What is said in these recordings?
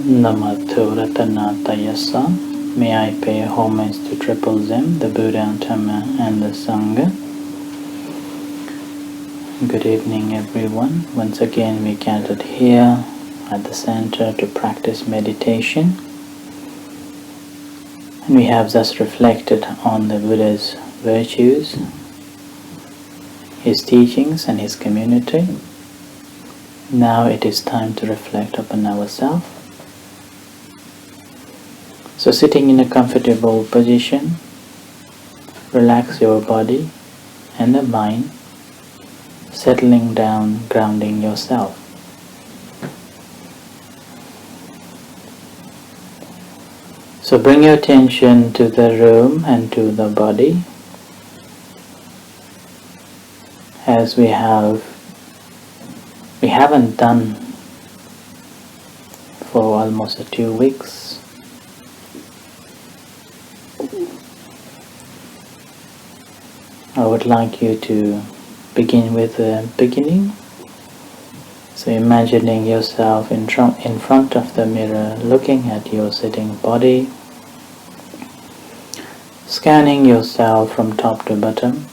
Namato Ratanatayasa. May I pay homage to Triple Zim, the Buddha, Dhamma, and the Sangha. Good evening, everyone. Once again, we gathered here at the center to practice meditation. And we have just reflected on the Buddha's virtues, his teachings, and his community. Now it is time to reflect upon ourselves. So sitting in a comfortable position, relax your body and the mind, settling down, grounding yourself. So bring your attention to the room and to the body, as we haven't done for almost 2 weeks. I would like you to begin with the beginning. So imagining yourself in front of the mirror, looking at your sitting body, scanning yourself from top to bottom,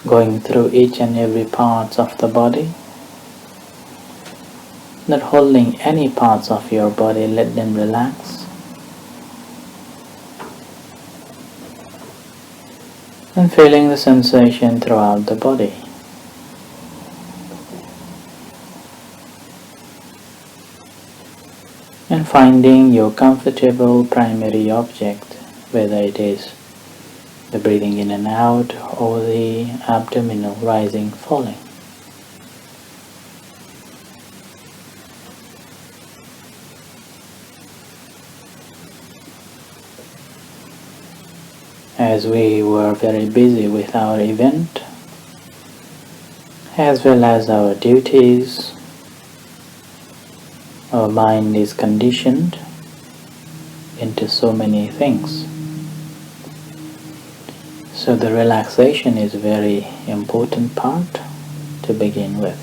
going through each and every part of the body, not holding any parts of your body, let them relax. And feeling the sensation throughout the body. And finding your comfortable primary object, whether it is the breathing in and out or the abdominal rising, falling. As we were very busy with our event, as well as our duties, our mind is conditioned into so many things. So the relaxation is a very important part to begin with.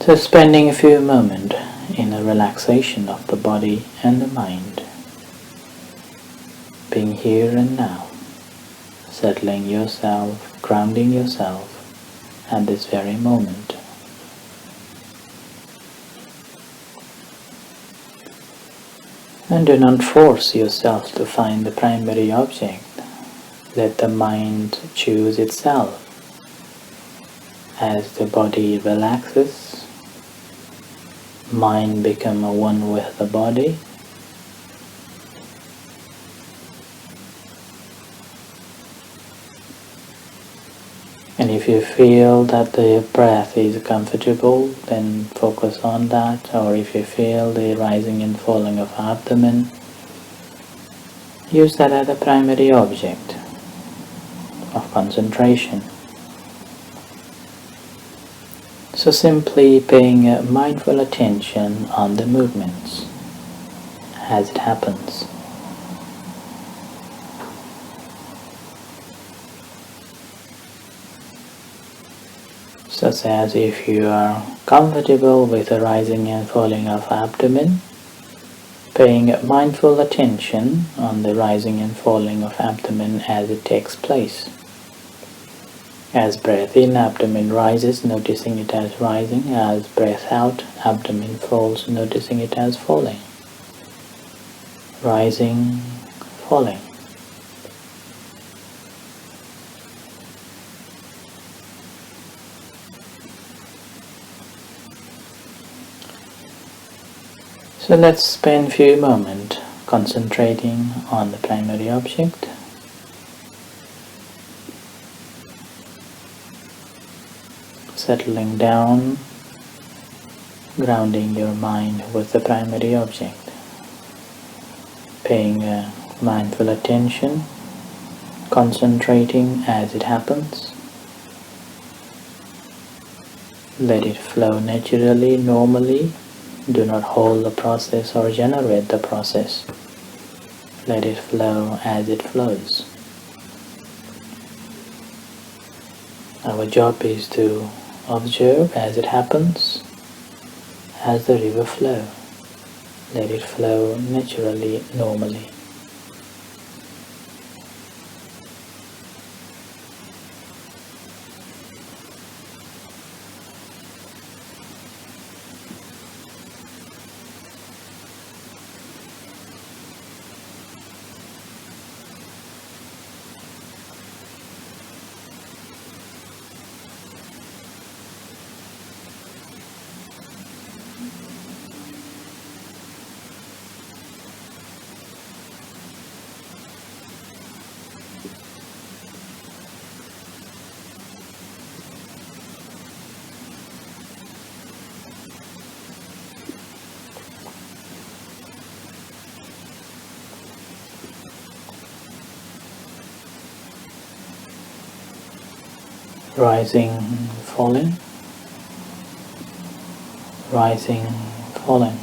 So spending a few moments in a relaxation of the body and the mind, being here and now, settling yourself, grounding yourself at this very moment. And do not force yourself to find the primary object. Let the mind choose itself. As the body relaxes, mind becomes one with the body. And if you feel that the breath is comfortable, then focus on that. Or if you feel the rising and falling of abdomen, use that as the primary object of concentration. So simply paying mindful attention on the movements as it happens. Such as if you are comfortable with the rising and falling of abdomen, paying mindful attention on the rising and falling of abdomen as it takes place. As breath in, abdomen rises, noticing it as rising. As breath out, abdomen falls, noticing it as falling. Rising, falling. So let's spend a few moments concentrating on the primary object. Settling down, grounding your mind with the primary object. Paying mindful attention, concentrating as it happens. Let it flow naturally, normally. Do not hold the process or generate the process. Let it flow as it flows. Our job is to observe as it happens, as the river flows. Let it flow naturally, normally. Rising, falling, rising, falling.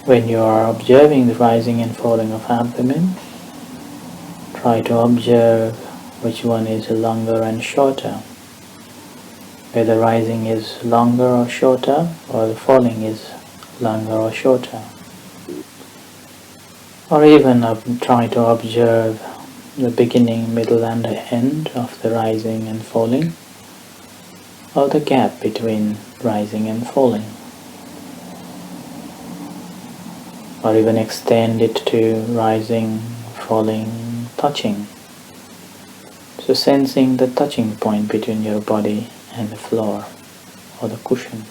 When you are observing the rising and falling of abdomen, try to observe which one is longer and shorter, whether rising is longer or shorter, or the falling is longer or shorter. Or even try to observe the beginning, middle and the end of the rising and falling, or the gap between rising and falling. Or even extend it to rising, falling, touching. So sensing the touching point between your body and the floor or the cushion.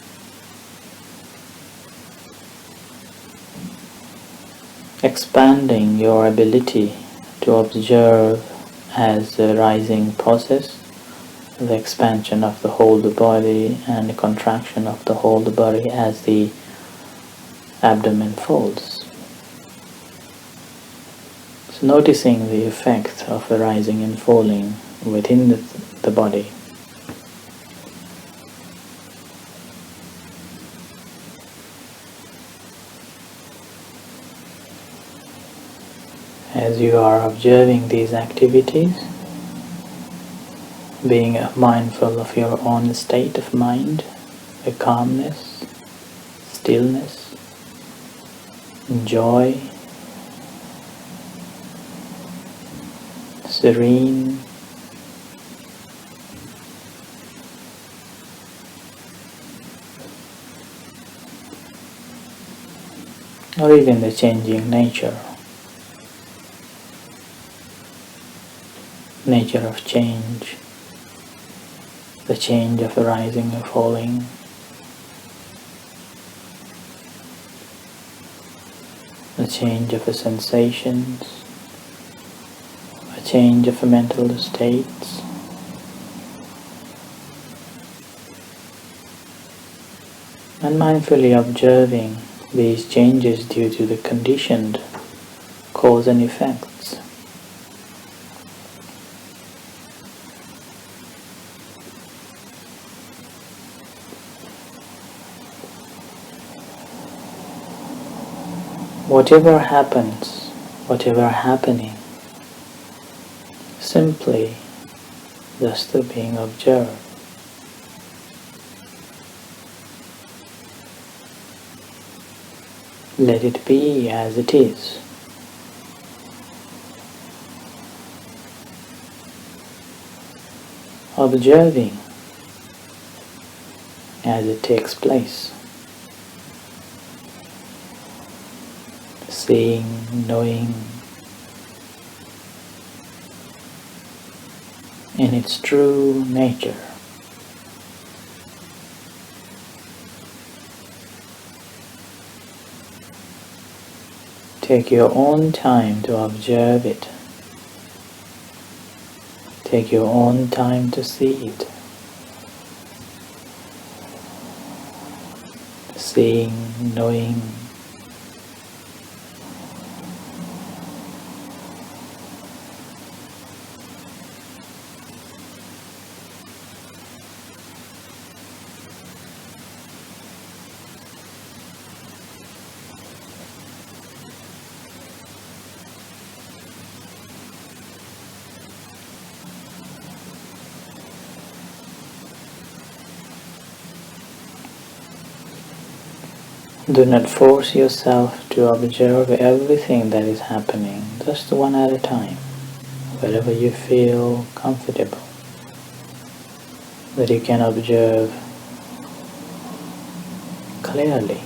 Expanding your ability to observe as the rising process, the expansion of the whole body and the contraction of the whole body as the abdomen folds. So noticing the effect of the rising and falling within the body. As you are observing these activities, being mindful of your own state of mind, the calmness, stillness, joy, serene, or even the changing nature of change, the change of rising and falling, the change of the sensations, a change of the mental states, and mindfully observing these changes due to the conditioned cause and effects. Whatever happens, whatever happening, simply just being observed. Let it be as it is. Observing as it takes place. Seeing, knowing in its true nature. Take your own time to observe it. Take your own time to see it. Seeing, knowing, Do not force yourself to observe everything that is happening, just one at a time, wherever you feel comfortable, that you can observe clearly.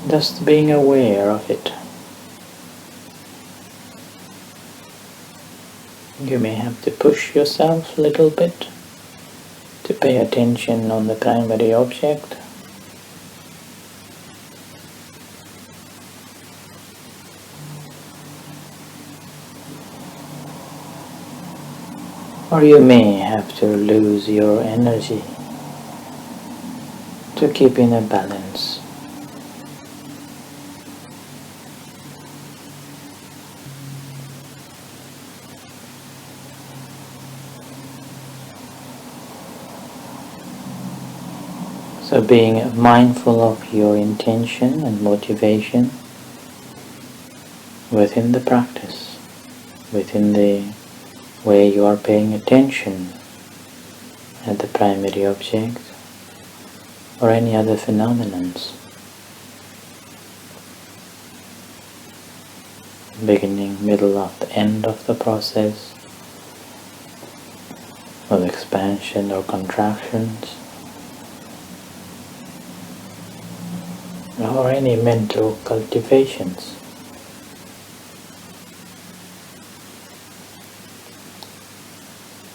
Just being aware of it. You may have to push yourself a little bit to pay attention on the primary object. Or you may have to lose your energy to keep in a balance. So being mindful of your intention and motivation within the practice, within the way you are paying attention at the primary object or any other phenomenons. Beginning, middle, of the end of the process of expansion or contractions, or any mental cultivations.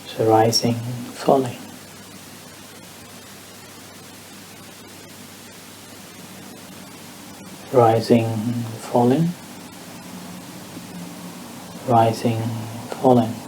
So rising, falling. Rising, falling. Rising, falling.